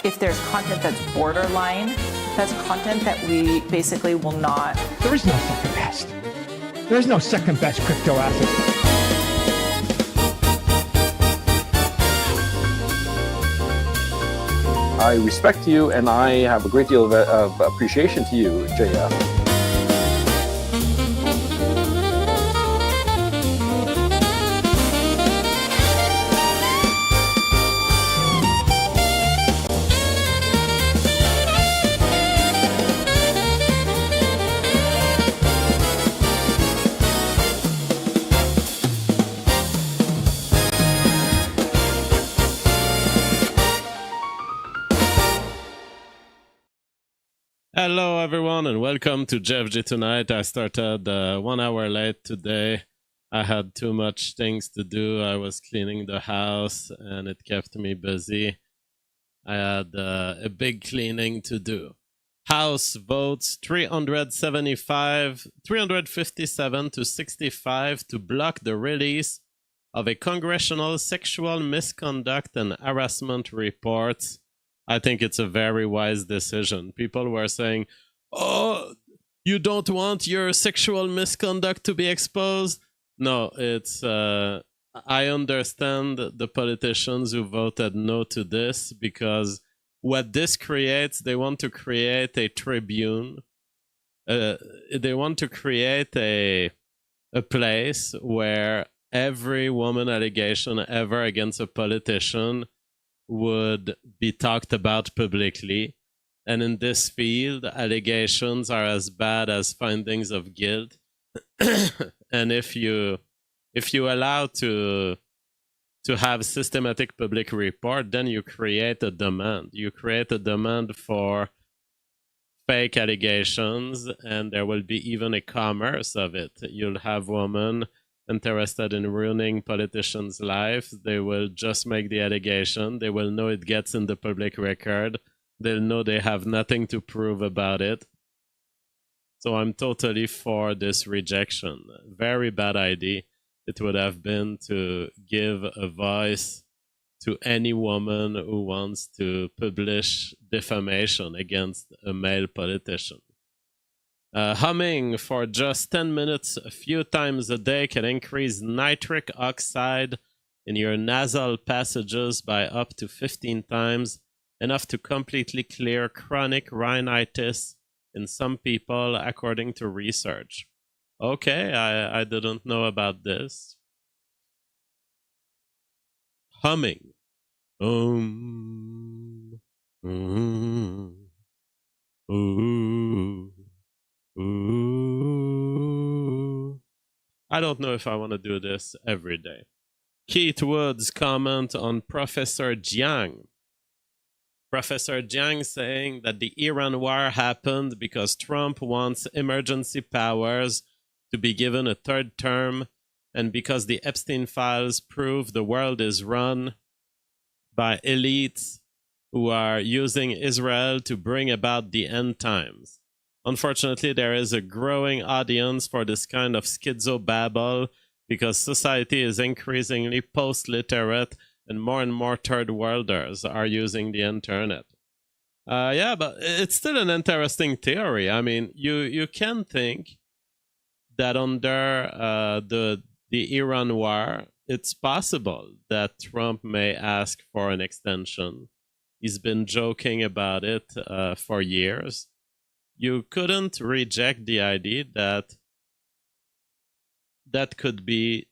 If there's content that's borderline, that's content that we basically will not. There is no second best. There is no second best crypto asset. I respect you, and I have a great deal of appreciation to you, JF. Hello, everyone, and welcome to JFGT Tonight. I started 1 hour late today. I had too much things to do. I was cleaning the house, and it kept me busy. I had a big cleaning to do. House votes 357 to 65 to block the release of a congressional sexual misconduct and harassment report. I think it's a very wise decision. People were saying, oh, you don't want your sexual misconduct to be exposed? No, it's, I understand the politicians who voted no to this, because what this creates, they want to create a tribune. They want to create a place where every woman allegation ever against a politician would be talked about publicly. And in this field, allegations are as bad as findings of guilt. And if you allow to have systematic public report, then you create a demand. You create a demand for fake allegations, and there will be even a commerce of it. You'll have women interested in ruining politicians' lives. They will just make the allegation. They will know it gets in the public record. They'll know they have nothing to prove about it. So I'm totally for this rejection. Very bad idea. It would have been to give a voice to any woman who wants to publish defamation against a male politician. Humming for just 10 minutes a few times a day can increase nitric oxide in your nasal passages by up to 15 times, enough to completely clear chronic rhinitis in some people, according to research. Okay, I didn't know about this. Humming. Ooh. Ooh. I don't know if I want to do this every day. Keith Wood's comment on Professor Jiang. Professor Jiang saying that the Iran war happened because Trump wants emergency powers to be given a third term, and because the Epstein files prove the world is run by elites who are using Israel to bring about the end times. Unfortunately, there is a growing audience for this kind of schizo-babble because society is increasingly post-literate and more third worlders are using the internet. Yeah, but it's still an interesting theory. I mean, you can think that under the Iran war, it's possible that Trump may ask for an extension. He's been joking about it for years. You couldn't reject the idea that that could be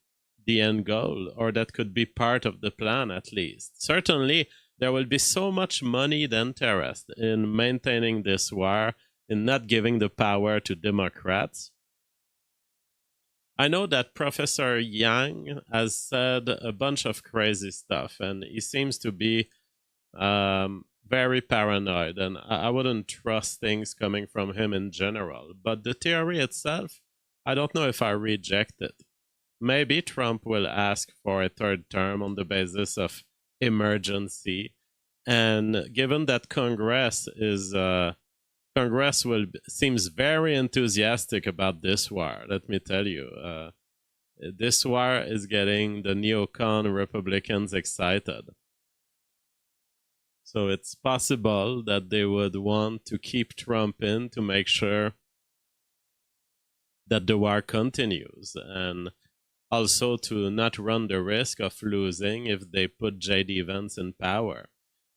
the end goal, or that could be part of the plan at least. Certainly, there will be so much moneyed interest in maintaining this war, in not giving the power to Democrats. I know that Professor Yang has said a bunch of crazy stuff, and he seems to be very paranoid, and I wouldn't trust things coming from him in general. But the theory itself, I don't know if I reject it. Maybe Trump will ask for a third term on the basis of emergency, And given that Congress seems very enthusiastic about this war, let me tell you, this war is getting the neocon Republicans excited. So it's possible that they would want to keep Trump in to make sure that the war continues, and also to not run the risk of losing if they put J.D. Vance in power.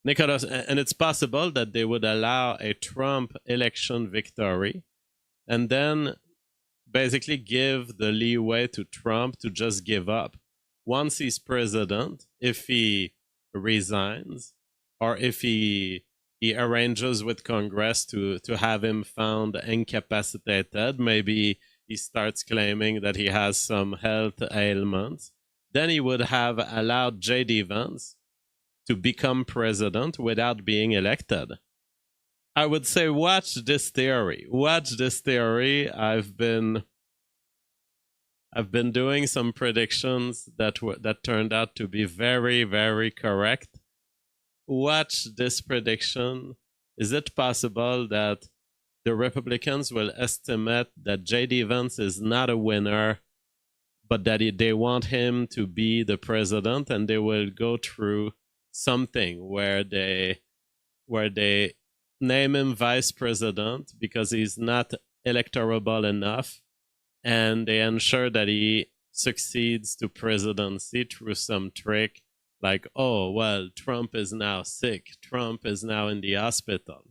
Nicholas, and it's possible that they would allow a Trump election victory and then basically give the leeway to Trump to just give up. Once he's president, if he resigns or if he arranges with Congress to have him found incapacitated, maybe he starts claiming that he has some health ailments, then he would have allowed J.D. Vance to become president without being elected. I would say watch this theory. Watch this theory. I've been doing some predictions that turned out to be very, very correct. Watch this prediction. Is it possible that the Republicans will estimate that J.D. Vance is not a winner, but that they want him to be the president, and they will go through something where they name him vice president because he's not electorable enough, and they ensure that he succeeds to presidency through some trick like, oh, well, Trump is now sick, Trump is now in the hospital.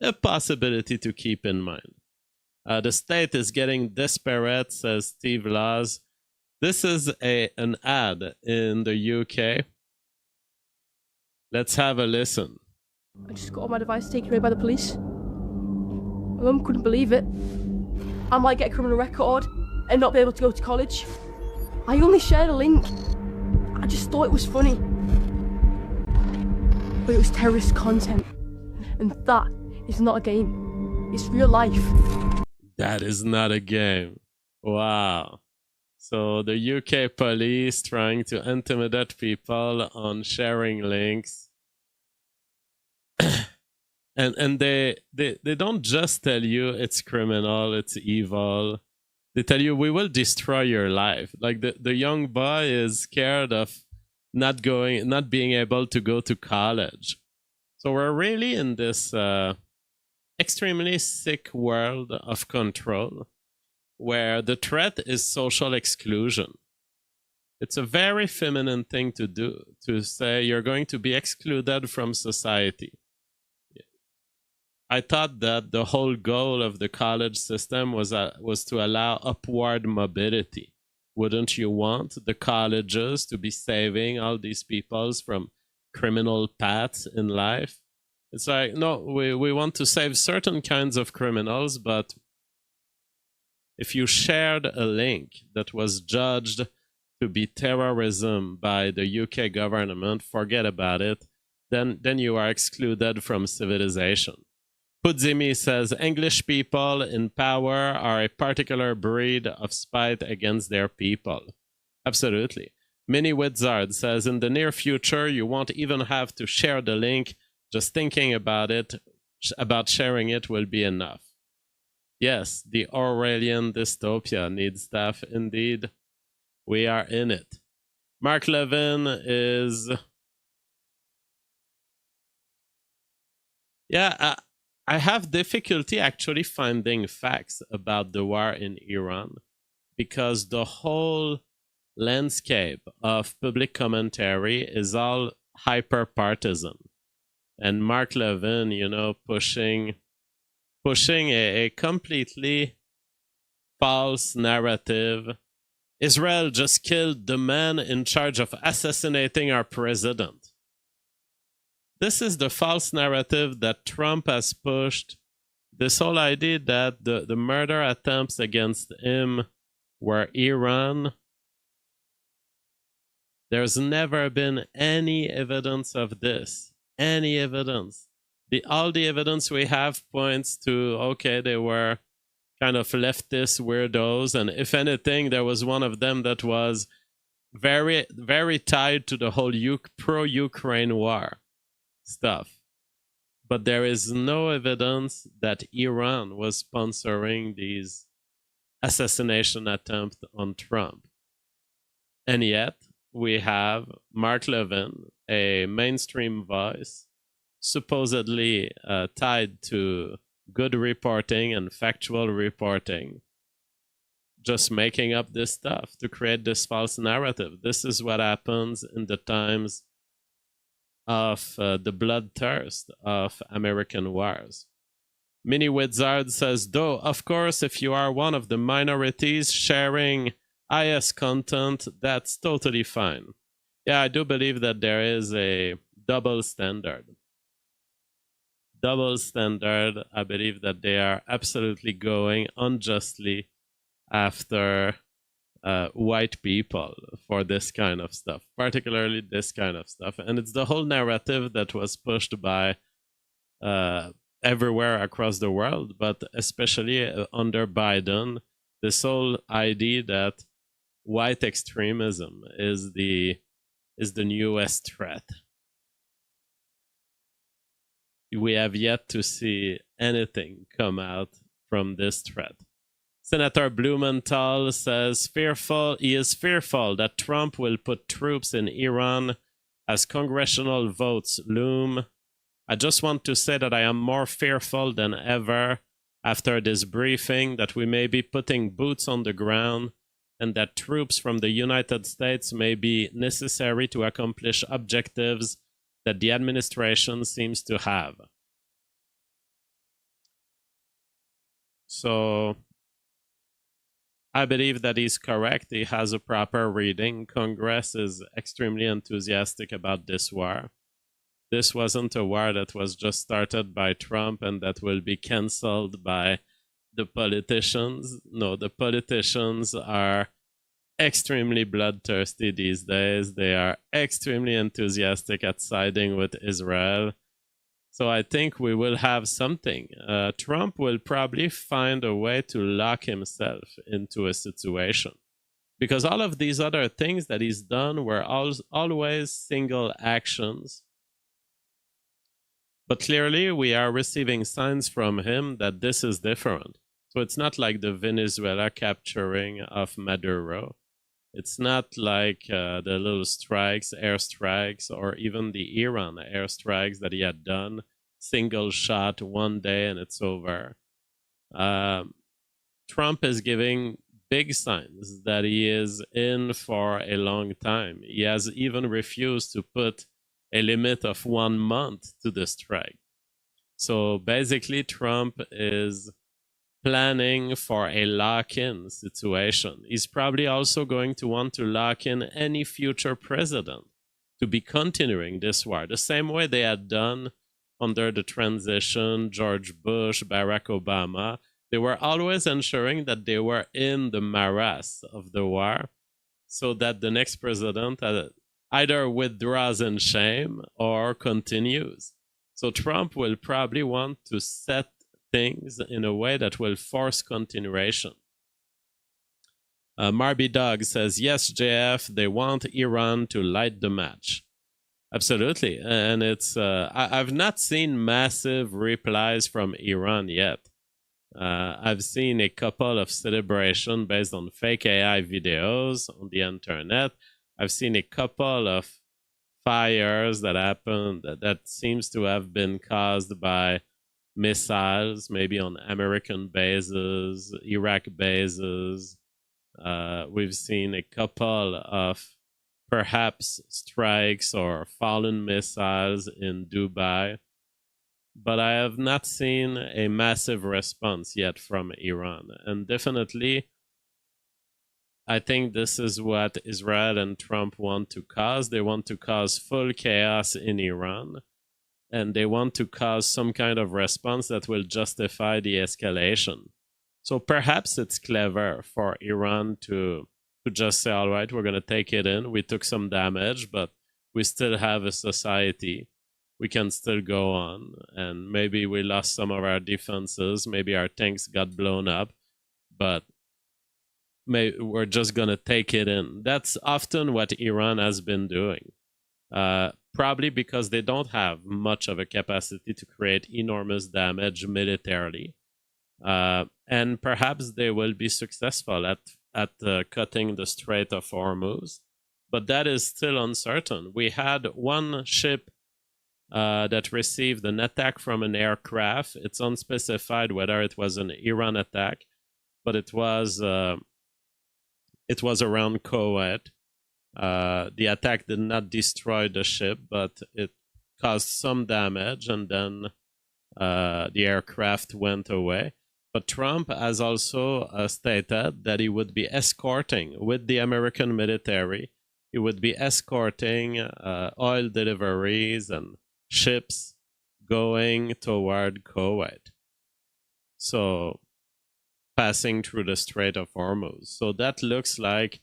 A possibility to keep in mind. The state is getting desperate, says Steve Laws. This is an ad in the UK. Let's have a listen. I just got all my devices taken away by the police. My mum couldn't believe it. I might get a criminal record and not be able to go to college. I only shared a link. I just thought it was funny. But it was terrorist content. And that is not a game. It's real life. That is not a game. Wow. So the UK police trying to intimidate people on sharing links. and they don't just tell you it's criminal, it's evil. They tell you we will destroy your life. Like the young boy is scared of not being able to go to college. So we're really in this extremely sick world of control, where the threat is social exclusion. It's a very feminine thing to do, to say you're going to be excluded from society. I thought that the whole goal of the college system was to allow upward mobility. Wouldn't you want the colleges to be saving all these people from criminal paths in life? It's like, no, we want to save certain kinds of criminals, but if you shared a link that was judged to be terrorism by the UK government, forget about it, then you are excluded from civilization. Pudzimi says, English people in power are a particular breed of spite against their people. Absolutely. Minnie Witzard says, in the near future, you won't even have to share the link. Just thinking about sharing it will be enough. Yes, the Orwellian dystopia needs staff indeed. We are in it. Mark Levin is... Yeah, I have difficulty actually finding facts about the war in Iran because the whole landscape of public commentary is all hyper-partisan. And Mark Levin, pushing a completely false narrative. Israel just killed the man in charge of assassinating our president. This is the false narrative that Trump has pushed. This whole idea that the murder attempts against him were Iran. There's never been any evidence of this. Any evidence. All the evidence we have points to, okay, they were kind of leftist weirdos, and if anything, there was one of them that was very, very tied to the whole pro-Ukraine war. stuff. But there is no evidence that Iran was sponsoring these assassination attempts on Trump. And yet, we have Mark Levin, a mainstream voice, supposedly tied to good reporting and factual reporting, just making up this stuff to create this false narrative. This is what happens in the times of the bloodthirst of American wars. Mini Wizard says, though, of course, if you are one of the minorities sharing IS content, that's totally fine. Yeah, I do believe that there is a double standard. Double standard. I believe that they are absolutely going unjustly after white people for this kind of stuff, particularly this kind of stuff. And it's the whole narrative that was pushed by everywhere across the world, but especially under Biden, this whole idea that white extremism is the newest threat. We have yet to see anything come out from this threat. Senator Blumenthal says he is fearful that Trump will put troops in Iran as congressional votes loom. I just want to say that I am more fearful than ever after this briefing that we may be putting boots on the ground and that troops from the United States may be necessary to accomplish objectives that the administration seems to have. So I believe that he's correct. He has a proper reading. Congress is extremely enthusiastic about this war. This wasn't a war that was just started by Trump and that will be canceled by the politicians. No, the politicians are extremely bloodthirsty these days. They are extremely enthusiastic at siding with Israel. So I think we will have something. Trump will probably find a way to lock himself into a situation, because all of these other things that he's done were always single actions. But clearly we are receiving signs from him that this is different. So it's not like the Venezuela capturing of Maduro. It's not like the little strikes, airstrikes, or even the Iran airstrikes that he had done. Single shot one day and it's over. Trump is giving big signs that he is in for a long time. He has even refused to put a limit of 1 month to the strike. So basically, Trump is planning for a lock-in situation. He's probably also going to want to lock in any future president to be continuing this war, the same way they had done under the transition, George Bush, Barack Obama. They were always ensuring that they were in the morass of the war so that the next president either withdraws in shame or continues. So Trump will probably want to set things in a way that will force continuation. Marby Dog says, yes, JF, they want Iran to light the match. Absolutely. And it's I've not seen massive replies from Iran yet. I've seen a couple of celebrations based on fake AI videos on the internet. I've seen a couple of fires that happened that seems to have been caused by missiles, maybe on American bases, Iraq bases. We've seen a couple of perhaps strikes or fallen missiles in Dubai. But I have not seen a massive response yet from Iran. And definitely, I think this is what Israel and Trump want to cause. They want to cause full chaos in Iran. And they want to cause some kind of response that will justify the escalation. So perhaps it's clever for Iran to just say, all right, we're going to take it in. We took some damage, but we still have a society. We can still go on. And maybe we lost some of our defenses. Maybe our tanks got blown up. But we're just going to take it in. That's often what Iran has been doing. probably because they don't have much of a capacity to create enormous damage militarily. And perhaps they will be successful at cutting the Strait of Hormuz. But that is still uncertain. We had one ship that received an attack from an aircraft. It's unspecified whether it was an Iran attack, but it was around Kuwait. The attack did not destroy the ship, but it caused some damage, and then the aircraft went away. But Trump has also stated that he would be escorting with the American military. He would be escorting oil deliveries and ships going toward Kuwait. So, passing through the Strait of Hormuz. So that looks like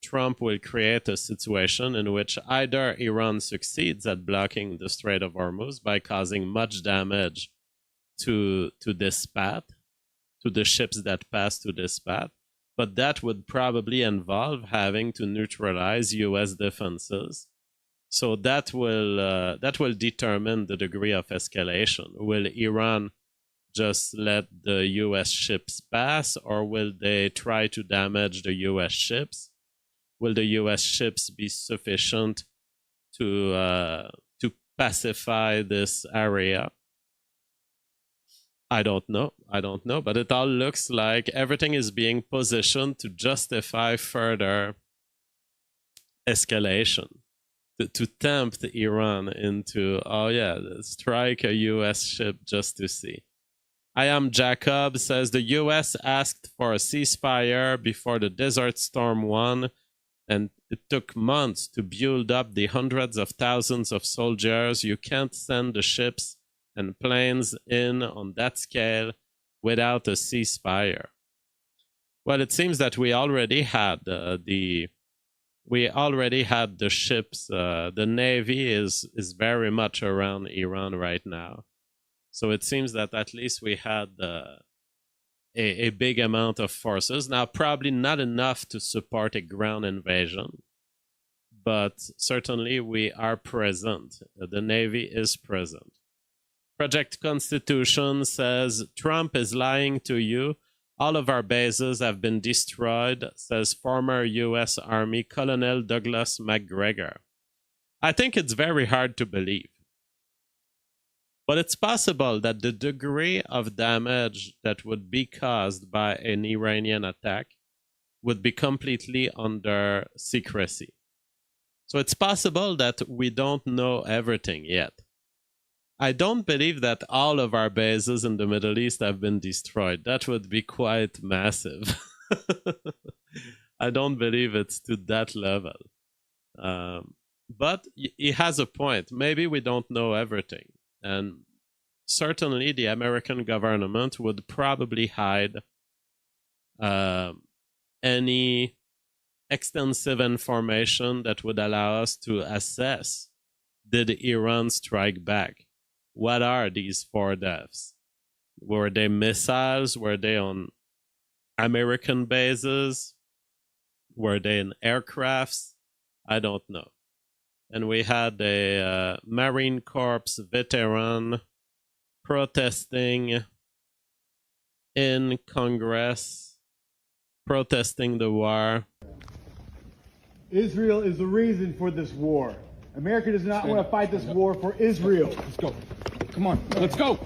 Trump will create a situation in which either Iran succeeds at blocking the Strait of Hormuz by causing much damage to this path, to the ships that pass to this path, but that would probably involve having to neutralize U.S. defenses. So that will determine the degree of escalation. Will Iran just let the U.S. ships pass, or will they try to damage the U.S. ships? Will the U.S. ships be sufficient to pacify this area? I don't know, but it all looks like everything is being positioned to justify further escalation, to tempt Iran into, oh yeah, strike a U.S. ship just to see. I am Jacob says the U.S. asked for a ceasefire before the Desert Storm 1, and it took months to build up the hundreds of thousands of soldiers. You can't send the ships and planes in on that scale without a ceasefire. Well, it seems that we already had the ships. The Navy is very much around Iran right now. So it seems that at least we had a big amount of forces. Now, probably not enough to support a ground invasion, but certainly we are present. The Navy is present. Project Constitution says, Trump is lying to you. All of our bases have been destroyed, says former U.S. Army Colonel Douglas Macgregor. I think it's very hard to believe. But it's possible that the degree of damage that would be caused by an Iranian attack would be completely under secrecy. So it's possible that we don't know everything yet. I don't believe that all of our bases in the Middle East have been destroyed. That would be quite massive. I don't believe it's to that level. But he has a point. Maybe we don't know everything. And certainly the American government would probably hide any extensive information that would allow us to assess, did Iran strike back? What are these 4 deaths? Were they missiles? Were they on American bases? Were they in aircrafts? I don't know. And we had a Marine Corps veteran protesting in Congress, protesting the war. Israel is the reason for this war. America does not want to fight this war for Israel. Let's go. Come on, let's go.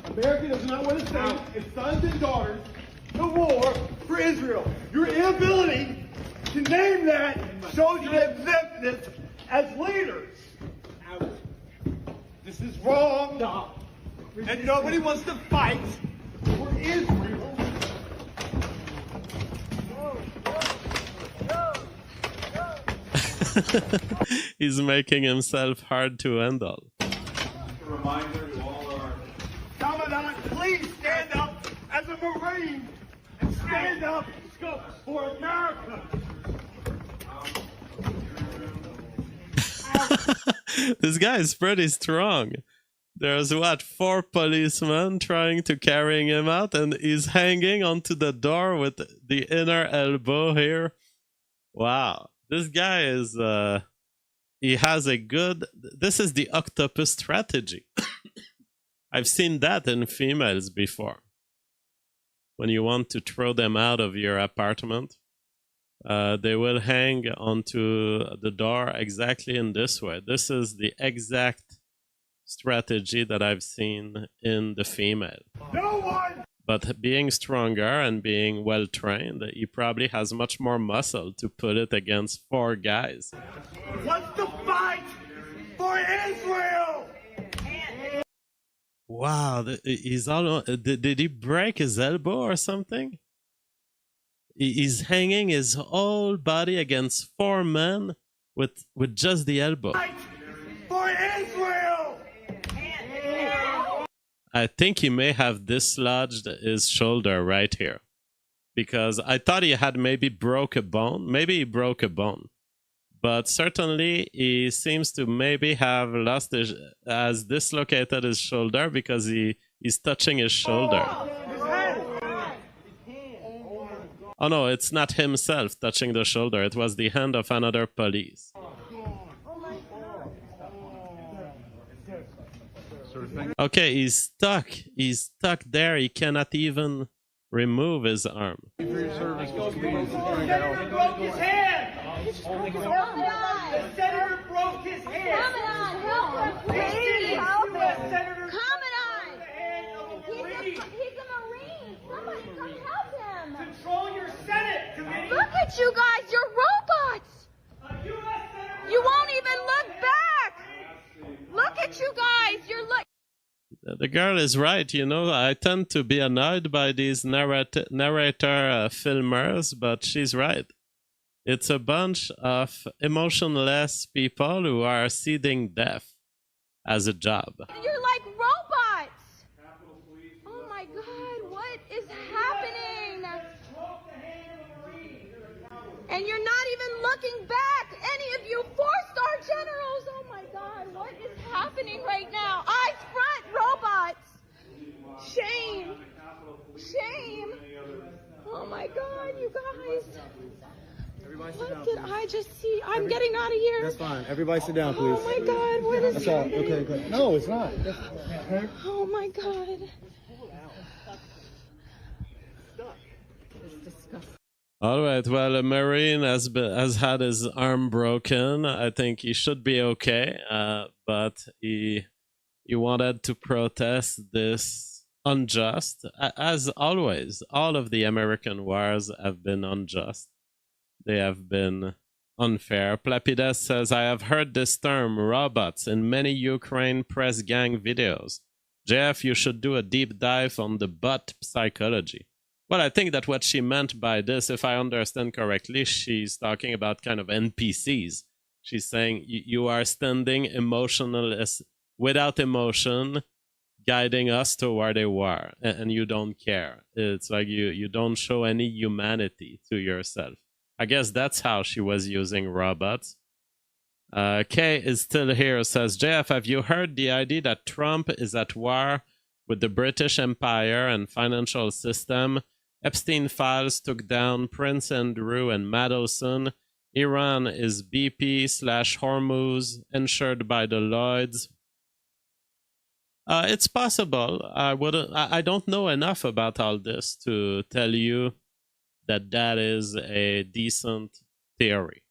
America does not want to send its sons and daughters to war for Israel. Your inability to name that shows your exemptness as leaders. This is wrong. And nobody wants to fight for Israel. He's making himself hard to handle. A reminder to all our Commandant, please stand up as a Marine and stand up for America. This guy is pretty strong. There's 4 policemen trying to carrying him out, and he's hanging onto the door with the inner elbow here. Wow. This guy is, he has a good, this is the octopus strategy. I've seen that in females before. When you want to throw them out of your apartment, they will hang onto the door exactly in this way. This is the exact strategy that I've seen in the female. No one! But being stronger and being well trained, he probably has much more muscle to put it against 4 guys. Wants to fight for Israel! Wow, he's all. Did he break his elbow or something? He's hanging his whole body against 4 men with just the elbow. Fight for Israel! I think he may have dislodged his shoulder right here, because I thought he had maybe broke a bone. Maybe he broke a bone, but certainly he seems to maybe have lost his, has dislocated his shoulder because he's touching his shoulder. Oh no, it's not himself touching the shoulder. It was the hand of another police. Okay, he's stuck. He's stuck there. He cannot even remove his arm. The senator broke his hand! The senator broke his hand! He's a Marine! Somebody come help him! Control your Senate committee! Look at you guys! You're robots! You won't even look back! Look at you guys! You're The girl is right, you know. I tend to be annoyed by these narrator filmers, but she's right. It's a bunch of emotionless people who are seeding death as a job. You're like robots! Oh my God, what is happening? And you're not even looking back! Any of you 4-star generals! Oh my God, what is happening right now? Eyes front, robots! Shame! Shame! Oh my God, you guys! What did I just see? I'm getting out of here. That's fine. Everybody sit down, please. Oh my God, what is That's all. happening? Okay, good. No, it's not. Oh my God. All right, well, a Marine has had his arm broken. I think he should be okay, but he wanted to protest this unjust. As always, all of the American wars have been unjust. They have been unfair. Plapides says, I have heard this term, robots, in many Ukraine press gang videos. JF, you should do a deep dive on the bot psychology. Well, I think that what she meant by this, if I understand correctly, she's talking about kind of NPCs. She's saying you are standing emotionless, without emotion, guiding us to where they were, and you don't care. It's like you don't show any humanity to yourself. I guess that's how she was using robots. Kay is still here, says, JF, have you heard the idea that Trump is at war with the British Empire and financial system? Epstein files took down Prince Andrew and Madelson. Iran is BP/Hormuz, insured by the Lloyds. It's possible. I don't know enough about all this to tell you that is a decent theory.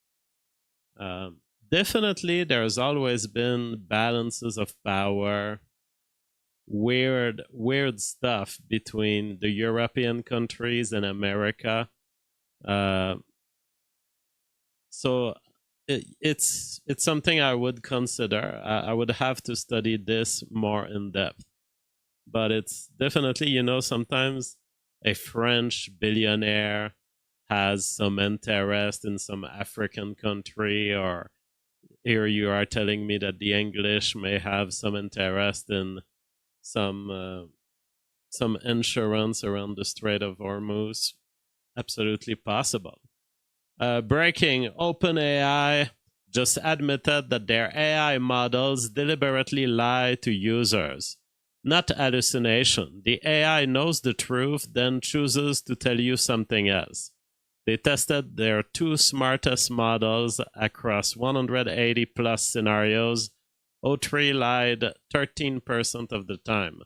Definitely, there's always been balances of power, weird stuff between the European countries and America. So it's something I would consider. I would have to study this more in depth. But it's definitely, you know, sometimes a French billionaire has some interest in some African country, or here you are telling me that the English may have some interest in some insurance around the Strait of Hormuz. Absolutely possible. Breaking, OpenAI just admitted that their AI models deliberately lie to users. Not hallucination. The AI knows the truth, then chooses to tell you something else. They tested their 2 smartest models across 180 plus scenarios. O3 lied 13% of the time.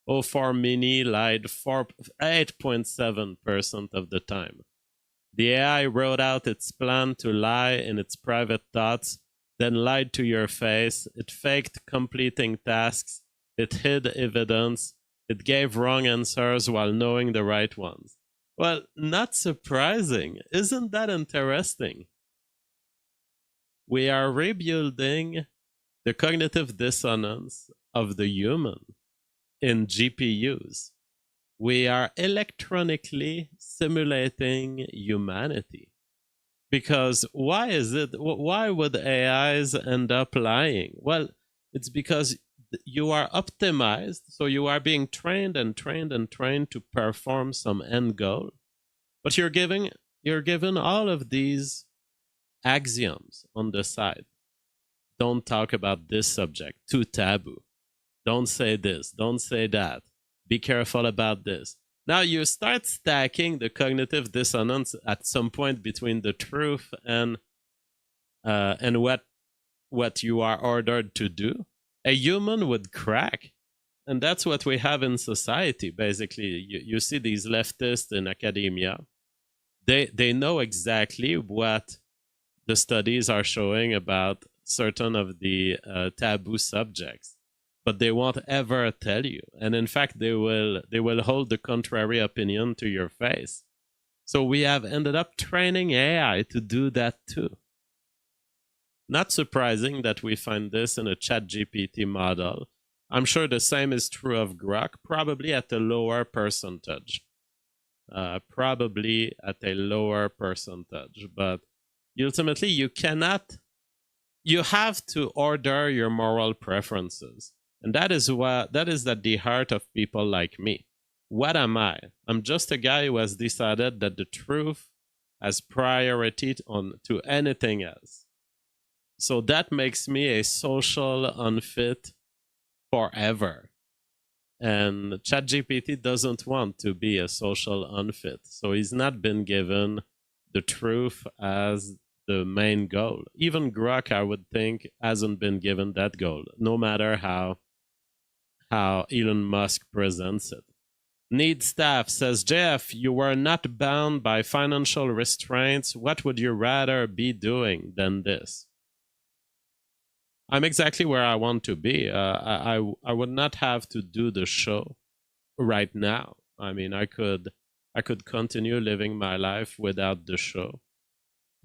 O4 Mini lied 8.7% of the time. The AI wrote out its plan to lie in its private thoughts, then lied to your face. It faked completing tasks. It hid evidence. It gave wrong answers while knowing the right ones. Well, not surprising. Isn't that interesting? We are rebuilding the cognitive dissonance of the human in GPUs. We are electronically simulating humanity. Because why would AIs end up lying? Well, it's because you are optimized, so you are being trained and trained and trained to perform some end goal. But you're given all of these axioms on the side. Don't talk about this subject, too taboo. Don't say this, don't say that. Be careful about this. Now you start stacking the cognitive dissonance at some point between the truth and what you are ordered to do. A human would crack. And that's what we have in society, basically. You see these leftists in academia. They know exactly what the studies are showing about certain of the taboo subjects, but they won't ever tell you. And in fact, they will hold the contrary opinion to your face. So we have ended up training AI to do that too. Not surprising that we find this in a ChatGPT model. I'm sure the same is true of Grok, probably at a lower percentage. But ultimately you have to order your moral preferences. And that is at the heart of people like me. What am I? I'm just a guy who has decided that the truth has priority to anything else. So that makes me a social unfit forever. And ChatGPT doesn't want to be a social unfit. So he's not been given the truth as the main goal. Even Grok, I would think, hasn't been given that goal, no matter how Elon Musk presents it. Need Staff says, Jeff, you were not bound by financial restraints. What would you rather be doing than this? I'm exactly where I want to be. I would not have to do the show right now. I mean, I could continue living my life without the show.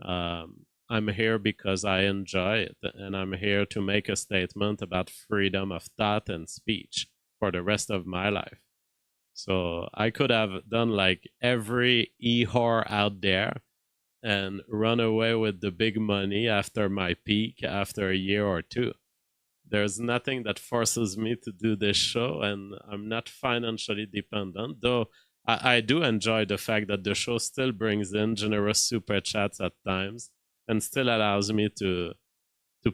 I'm here because I enjoy it, and I'm here to make a statement about freedom of thought and speech for the rest of my life. So I could have done like every e-whore out there and run away with the big money after my peak, after a year or two. There's nothing that forces me to do this show, and I'm not financially dependent, though I do enjoy the fact that the show still brings in generous super chats at times and still allows me to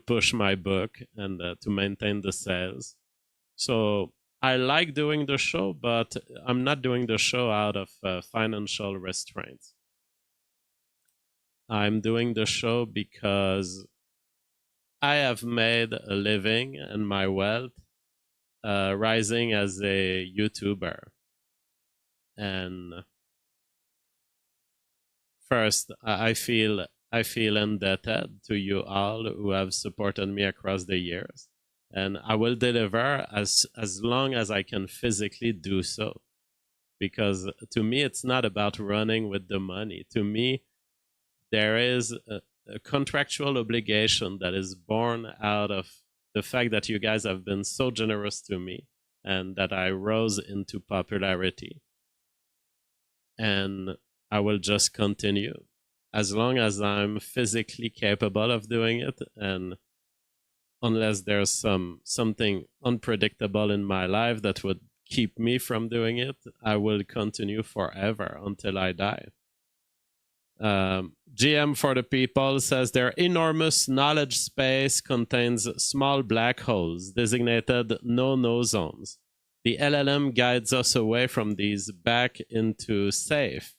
push my book and to maintain the sales. So I like doing the show, but I'm not doing the show out of financial restraints. I'm doing the show because I have made a living and my wealth rising as a YouTuber. And first, I feel indebted to you all who have supported me across the years. And I will deliver as long as I can physically do so. Because to me, it's not about running with the money. To me, there is a contractual obligation that is born out of the fact that you guys have been so generous to me and that I rose into popularity. And I will just continue as long as I'm physically capable of doing it, and unless there's something unpredictable in my life that would keep me from doing it, I will continue forever until I die. GM for the People says their enormous knowledge space contains small black holes designated no-no zones. The LLM guides us away from these back into safe,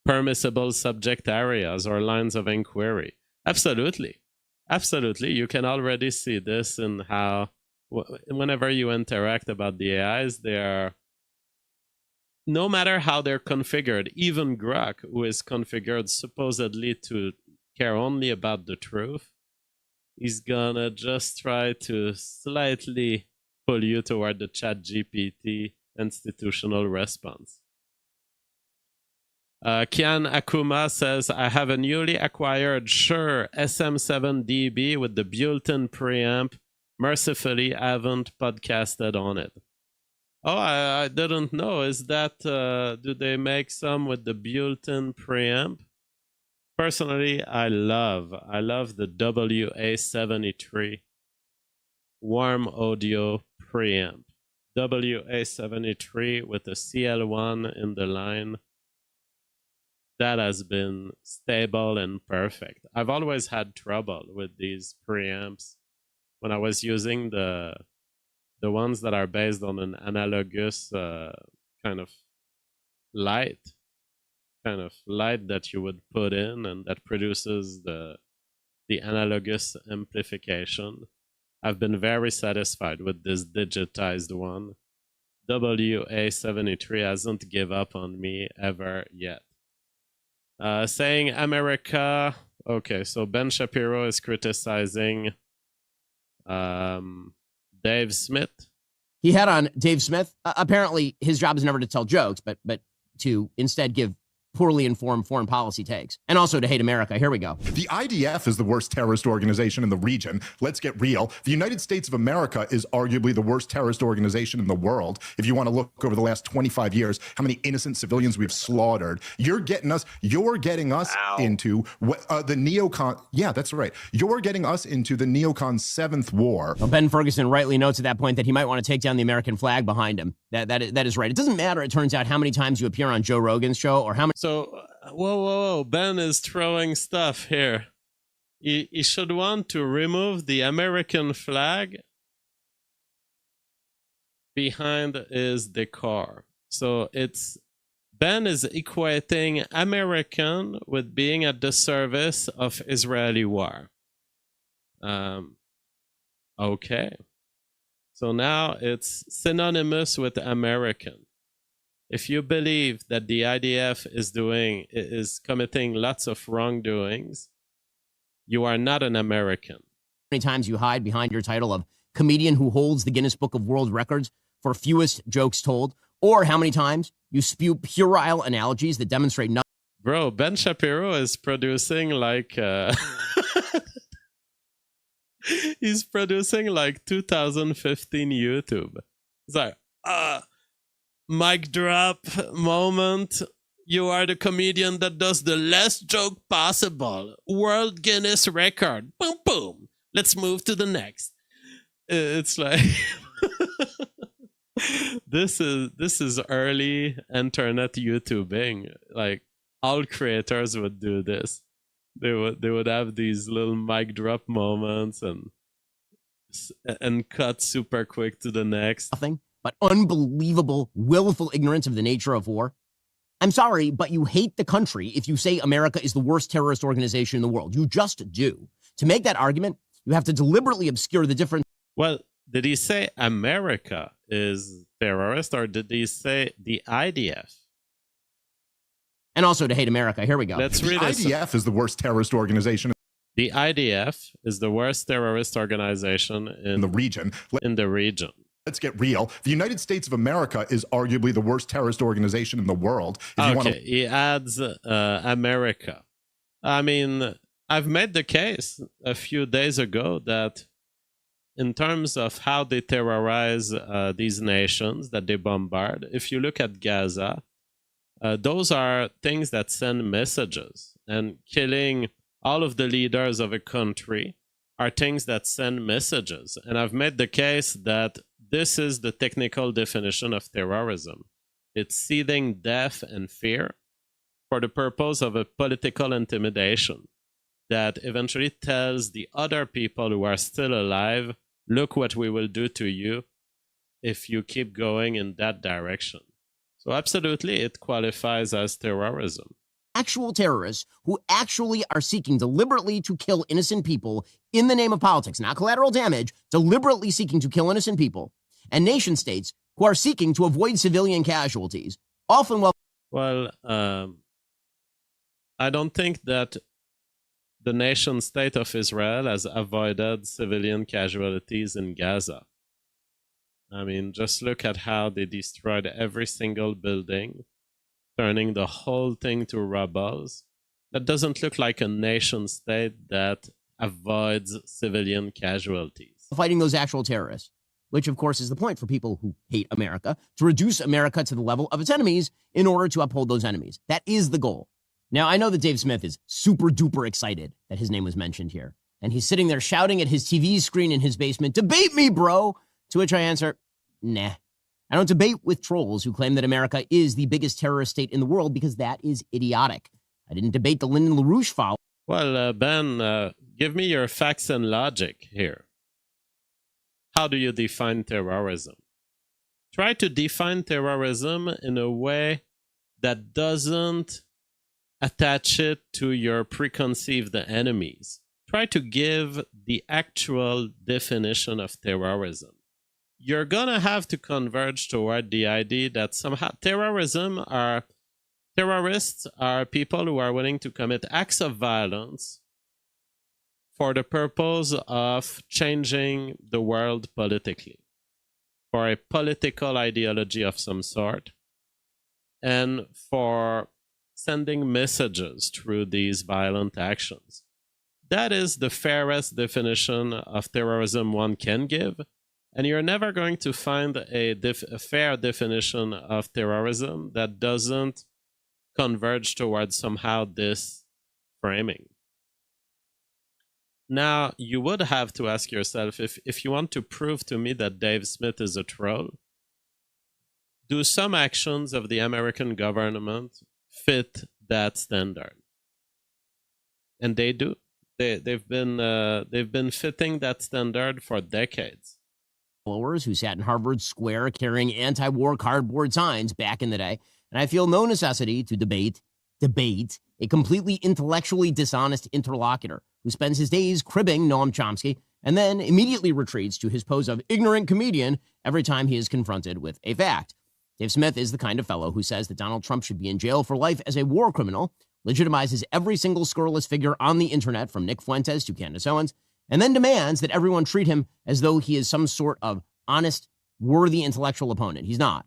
permissible subject areas or lines of inquiry. Absolutely. Absolutely. You can already see this in how, whenever you interact about the AIs, they are, no matter how they're configured, even Grok, who is configured supposedly to care only about the truth, he's gonna just try to slightly pull you toward the ChatGPT institutional response. Kian Akuma says, I have a newly acquired Shure SM7DB with the built-in preamp. Mercifully, I haven't podcasted on it. Oh, I didn't know. Is that, do they make some with the built-in preamp? Personally, I love the WA73 warm audio preamp. WA73 with a CL1 in the line. That has been stable and perfect. I've always had trouble with these preamps when I was using the ones that are based on an analogous kind of light that you would put in and that produces the analogous amplification. I've been very satisfied with this digitized one. WA73 hasn't give up on me ever yet. Saying America, okay, so Ben Shapiro is criticizing Dave Smith. He had on Dave Smith. Apparently, his job is never to tell jokes, but to instead give poorly informed foreign policy takes, and also to hate America. Here we go. The IDF is the worst terrorist organization in the region. Let's get real. The United States of America is arguably the worst terrorist organization in the world. If you want to look over the last 25 years, how many innocent civilians we've slaughtered. You're getting us into the neocon. Yeah, that's right. You're getting us into the neocon seventh war. Well, Ben Ferguson rightly notes at that point that he might want to take down the American flag behind him. That is right. It doesn't matter, it turns out, how many times you appear on Joe Rogan's show or how many. So, whoa, Ben is throwing stuff here. He should want to remove the American flag behind his decor. So Ben is equating American with being at the service of Israeli war. Okay. So now it's synonymous with American. If you believe that the IDF is committing lots of wrongdoings, you are not an American. How many times you hide behind your title of comedian who holds the Guinness Book of World Records for fewest jokes told, or how many times you spew puerile analogies that demonstrate nothing. Bro, Ben Shapiro is producing like he's producing like 2015 YouTube. It's like, mic drop moment. You are the comedian that does the less joke possible. World Guinness record. Boom, boom. Let's move to the next. It's like this is early internet YouTubing. Like all creators would do this. They would have these little mic drop moments and cut super quick to the next. Nothing but unbelievable, willful ignorance of the nature of war. I'm sorry, but you hate the country if you say America is the worst terrorist organization in the world. You just do. To make that argument, you have to deliberately obscure the difference. Well, did he say America is terrorist, or did he say the IDF? And also to hate America. Here we go. Let's read this. The IDF is the worst terrorist organization. The IDF is the worst terrorist organization in the region. Let's get real. The United States of America is arguably the worst terrorist organization in the world. He adds America. I mean, I've made the case a few days ago that in terms of how they terrorize these nations that they bombard, if you look at Gaza, those are things that send messages, and killing all of the leaders of a country are things that send messages. And I've made the case that this is the technical definition of terrorism. It's seeding death and fear for the purpose of a political intimidation that eventually tells the other people who are still alive, look what we will do to you if you keep going in that direction. So absolutely, it qualifies as terrorism. actual terrorists who actually are seeking deliberately to kill innocent people in the name of politics, not collateral damage, deliberately seeking to kill innocent people, and nation states who are seeking to avoid civilian casualties, often well. Well, I don't think that the nation state of Israel has avoided civilian casualties in Gaza. I mean, just look at how they destroyed every single building, turning the whole thing to rubble. That doesn't look like a nation state that avoids civilian casualties. Fighting those actual terrorists, which of course is the point for people who hate America, to reduce America to the level of its enemies in order to uphold those enemies. That is the goal. Now, I know that Dave Smith is super duper excited that his name was mentioned here, and he's sitting there shouting at his TV screen in his basement, "Debate me, bro!" To which I answer, nah. I don't debate with trolls who claim that America is the biggest terrorist state in the world because that is idiotic. I didn't debate the Lyndon LaRouche file. Well, Ben, give me your facts and logic here. How do you define terrorism? Try to define terrorism in a way that doesn't attach it to your preconceived enemies. Try to give the actual definition of terrorism. You're going to have to converge toward the idea that somehow terrorists are people who are willing to commit acts of violence for the purpose of changing the world politically, for a political ideology of some sort, and for sending messages through these violent actions. That is the fairest definition of terrorism one can give, and you're never going to find a fair definition of terrorism that doesn't converge towards somehow this framing. Now, you would have to ask yourself, if you want to prove to me that Dave Smith is a troll, do some actions of the American government fit that standard? And they do. They've been fitting that standard for decades. Followers who sat in Harvard Square carrying anti-war cardboard signs back in the day, and I feel no necessity to debate a completely intellectually dishonest interlocutor who spends his days cribbing Noam Chomsky and then immediately retreats to his pose of ignorant comedian every time he is confronted with a fact. Dave Smith is the kind of fellow who says that Donald Trump should be in jail for life as a war criminal, legitimizes every single scurrilous figure on the internet from Nick Fuentes to Candace Owens, and then demands that everyone treat him as though he is some sort of honest, worthy intellectual opponent. He's not.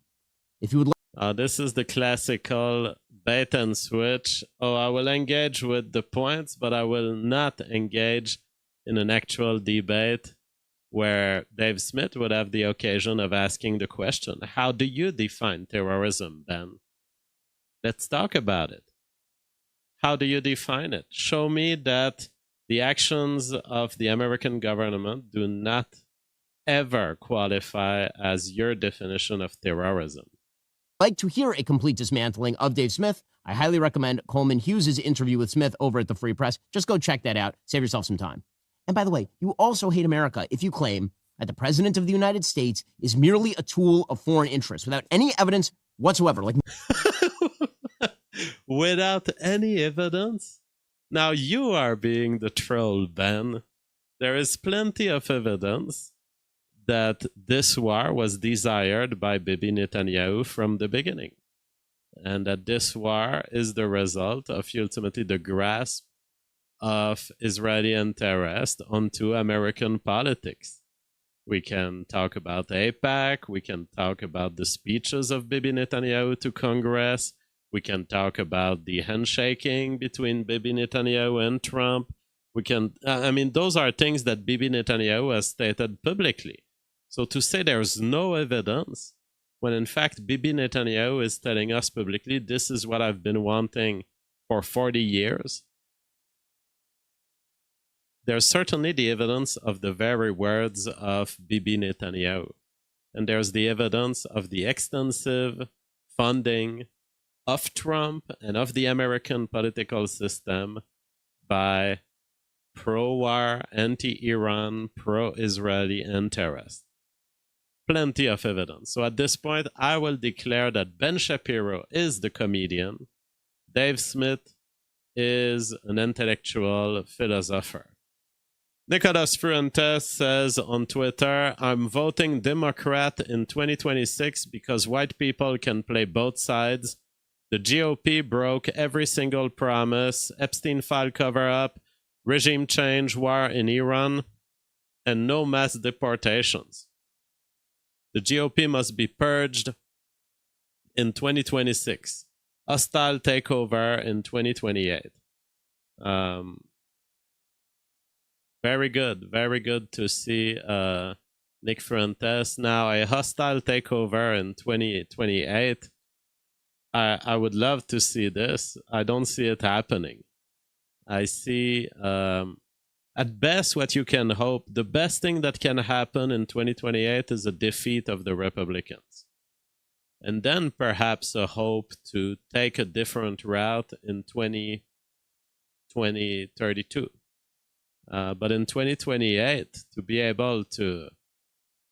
If you would this is the classical bait and switch. Oh, I will engage with the points, but I will not engage in an actual debate where Dave Smith would have the occasion of asking the question, how do you define terrorism, Ben? Let's talk about it. How do you define it? Show me that the actions of the American government do not ever qualify as your definition of terrorism. like to hear a complete dismantling of Dave Smith, I highly recommend Coleman Hughes' interview with Smith over at the Free Press. Just go check that out. Save yourself some time. And by the way, you also hate America if you claim that the President of the United States is merely a tool of foreign interests without any evidence whatsoever. Like, without any evidence? Now you are being the troll, Ben. There is plenty of evidence that this war was desired by Bibi Netanyahu from the beginning. And that this war is the result of ultimately the grasp of Israeli interests onto American politics. We can talk about AIPAC, we can talk about the speeches of Bibi Netanyahu to Congress, we can talk about the handshaking between Bibi Netanyahu and Trump. We can, those are things that Bibi Netanyahu has stated publicly. So to say there's no evidence, when in fact Bibi Netanyahu is telling us publicly, this is what I've been wanting for 40 years, there's certainly the evidence of the very words of Bibi Netanyahu. And there's the evidence of the extensive funding of Trump and of the American political system by pro-war, anti-Iran, pro-Israeli interests. Plenty of evidence. So at this point, I will declare that Ben Shapiro is the comedian, Dave Smith is an intellectual philosopher. Nicolas Fuentes says on Twitter, I'm voting Democrat in 2026 because white people can play both sides. The GOP broke every single promise, Epstein file cover-up, regime change, war in Iran, and no mass deportations. The GOP must be purged in 2026. Hostile takeover in 2028. Very good to see Nick Fuentes. Now, a hostile takeover in 2028. I would love to see this. I don't see it happening. I see, at best, what you can hope. The best thing that can happen in 2028 is a defeat of the Republicans. And then perhaps a hope to take a different route in 2032. But in 2028, to be able to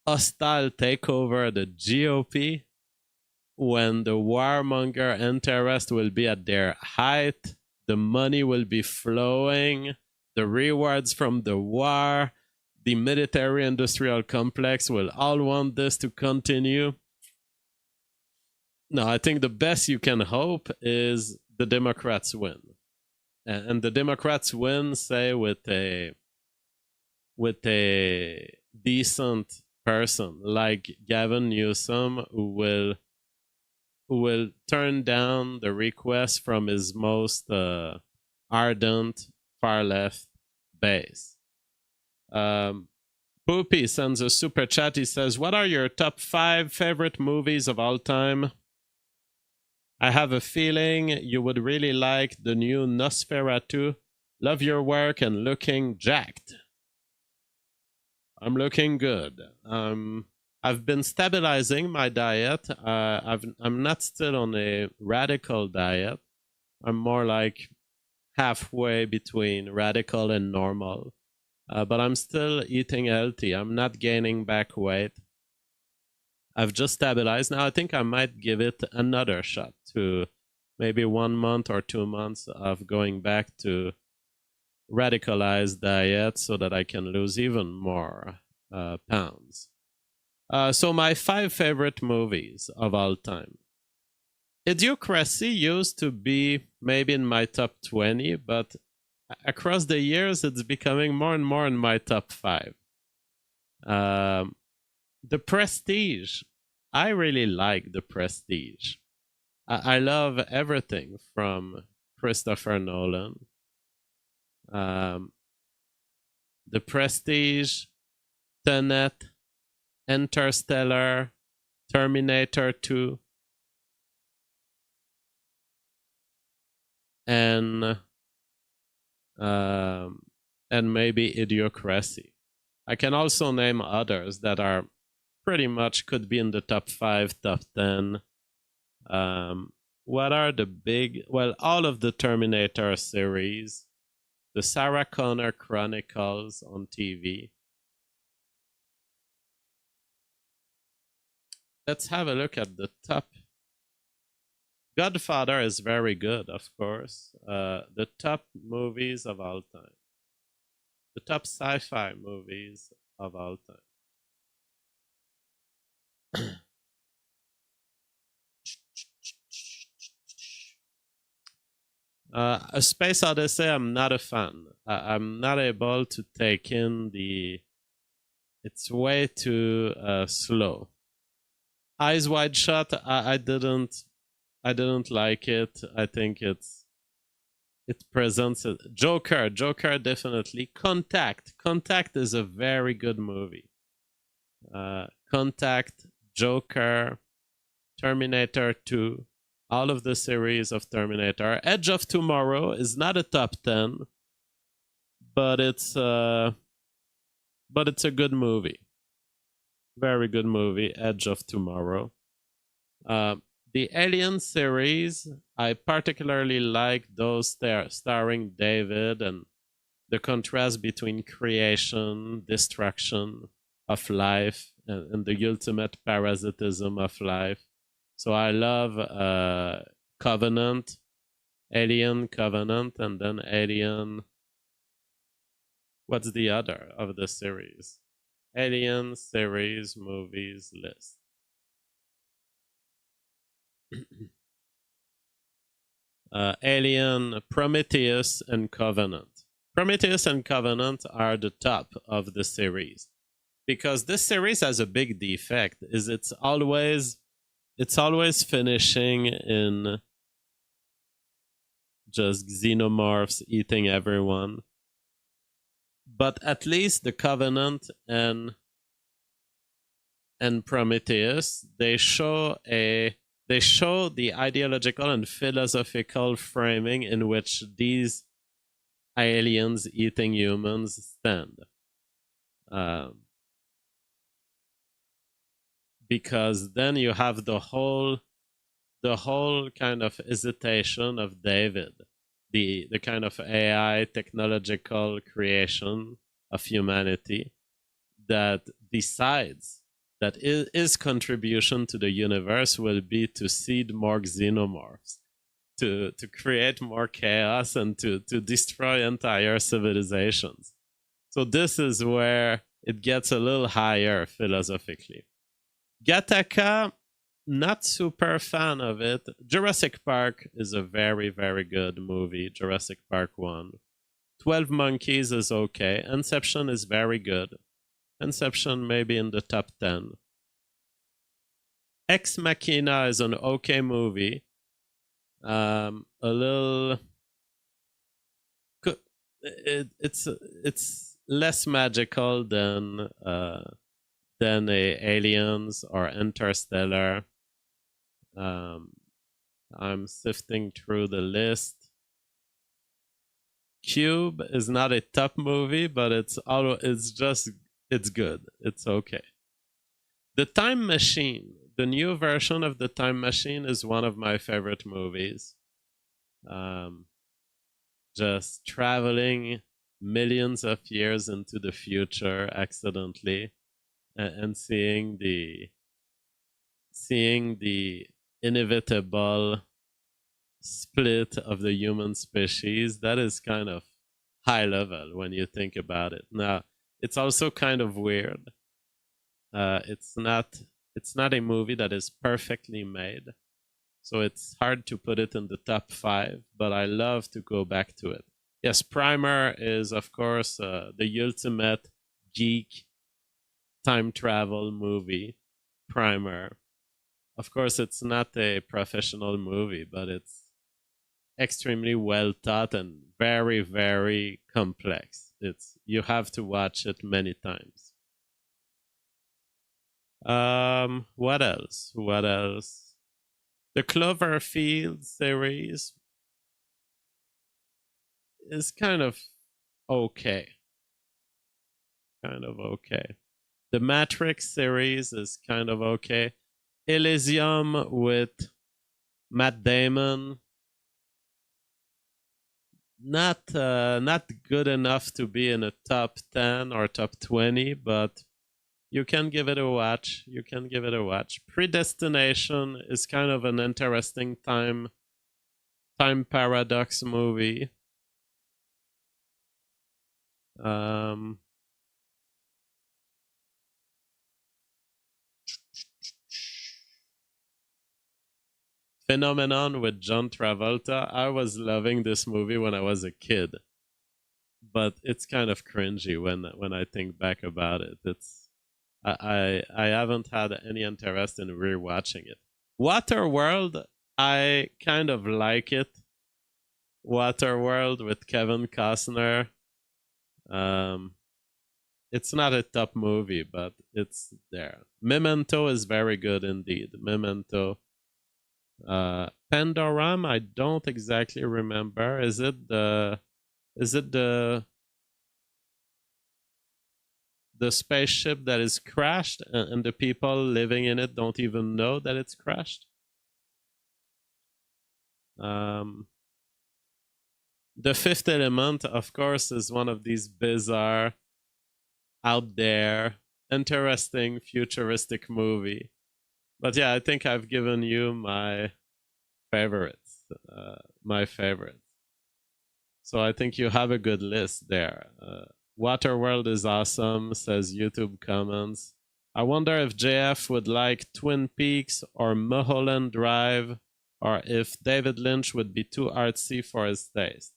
hostile take over the GOP when the warmonger interest will be at their height, the money will be flowing, the rewards from the war, the military-industrial complex will all want this to continue. No, I think the best you can hope is the Democrats win. And the Democrats win, say, with a decent person like Gavin Newsom, who will turn down the request from his most ardent far-left base. Poopy sends a super chat. He says, what are your top 5 favorite movies of all time? I have a feeling you would really like the new Nosferatu. Love your work and looking jacked. I'm looking good. I've been stabilizing my diet. I'm not still on a radical diet. I'm more like halfway between radical and normal. But I'm still eating healthy. I'm not gaining back weight. I've just stabilized. Now I think I might give it another shot to maybe 1 month or 2 months of going back to radicalized diet so that I can lose even more pounds. So my 5 favorite movies of all time. Idiocracy used to be maybe in my top 20, but across the years it's becoming more and more in my top 5. The Prestige. I really like The Prestige. I love everything from Christopher Nolan. The Prestige, Tenet, Interstellar, Terminator 2, and maybe Idiocracy. I can also name others that are pretty much could be in the top 5, top 10. What are the big... Well, all of the Terminator series, the Sarah Connor Chronicles on TV. Let's have a look at the top. Godfather is very good, of course. The top movies of all time. The top sci-fi movies of all time. A Space Odyssey, I'm not a fan. I'm not able to take in the... It's way too slow. Eyes Wide Shut, I didn't like it. I think it presents it. Joker definitely. Contact is a very good movie. Contact, Joker, Terminator 2, all of the series of Terminator. Edge of Tomorrow is not a top 10, but it's a good movie. Very good movie, Edge of Tomorrow. The Alien series, I particularly like those starring David and the contrast between creation, destruction of life, and the ultimate parasitism of life. So I love Covenant. Alien Covenant, and then Alien. What's the other of the series? Alien series movies list. Alien, Prometheus, and Covenant. Prometheus and Covenant are the top of the series, because this series has a big defect. Is it's always finishing in just xenomorphs eating everyone. But at least the Covenant and Prometheus, they show the ideological and philosophical framing in which these aliens eating humans stand. Because then you have the whole kind of hesitation of David, the kind of AI technological creation of humanity that decides that his contribution to the universe will be to seed more xenomorphs, to create more chaos, and to destroy entire civilizations. So this is where it gets a little higher philosophically. Gattaca, not super fan of it. Jurassic Park is a very, very good movie. Jurassic Park 1. 12 Monkeys is okay. Inception is very good. Inception maybe in the top 10. Ex Machina is an okay movie. A little... It's less magical than Aliens or Interstellar. I'm sifting through the list. Cube is not a top movie, but it's good. It's okay. The Time Machine, the new version of The Time Machine, is one of my favorite movies. Just traveling millions of years into the future accidentally, and seeing the inevitable split of the human species. That is kind of high level when you think about it. Now, it's also kind of weird. It's not a movie that is perfectly made, so it's hard to put it in the top 5, but I love to go back to it. Yes, Primer is, of course, the ultimate geek time travel movie. Primer. Of course, it's not a professional movie, but it's extremely well thought and very, very complex. You have to watch it many times. What else? The Cloverfield series is kind of okay. The Matrix series is kind of okay. Elysium with Matt Damon, not good enough to be in a top 10 or top 20, but you can give it a watch. Predestination is kind of an interesting time paradox movie. Phenomenon with John Travolta. I was loving this movie when I was a kid, but it's kind of cringy when I think back about it. I haven't had any interest in rewatching it. Waterworld, I kind of like it. Waterworld with Kevin Costner. It's not a top movie, but it's there. Memento is very good indeed. Memento. Pandoram, I don't exactly remember. Is it the spaceship that is crashed and the people living in it don't even know that it's crashed? The Fifth Element, of course, is one of these bizarre, out there, interesting, futuristic movie. But yeah, I think I've given you my favorites. my favorite. So I think you have a good list there. Waterworld is awesome, says YouTube comments. I wonder if JF would like Twin Peaks or Mulholland Drive, or if David Lynch would be too artsy for his taste.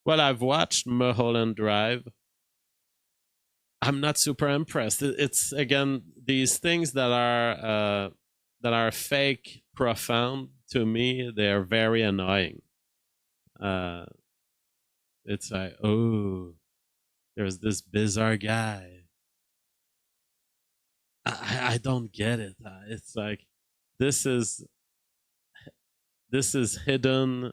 Well, I've watched Mulholland Drive. I'm not super impressed. It's again these things that are fake profound to me. They are very annoying. It's like, oh, there's this bizarre guy. I don't get it. It's like this is hidden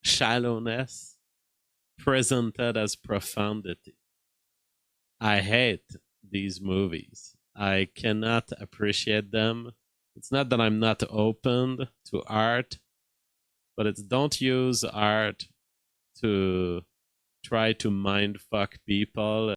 shallowness presented as profundity. I hate these movies. I cannot appreciate them. It's not that I'm not open to art, but it's don't use art to try to mind fuck people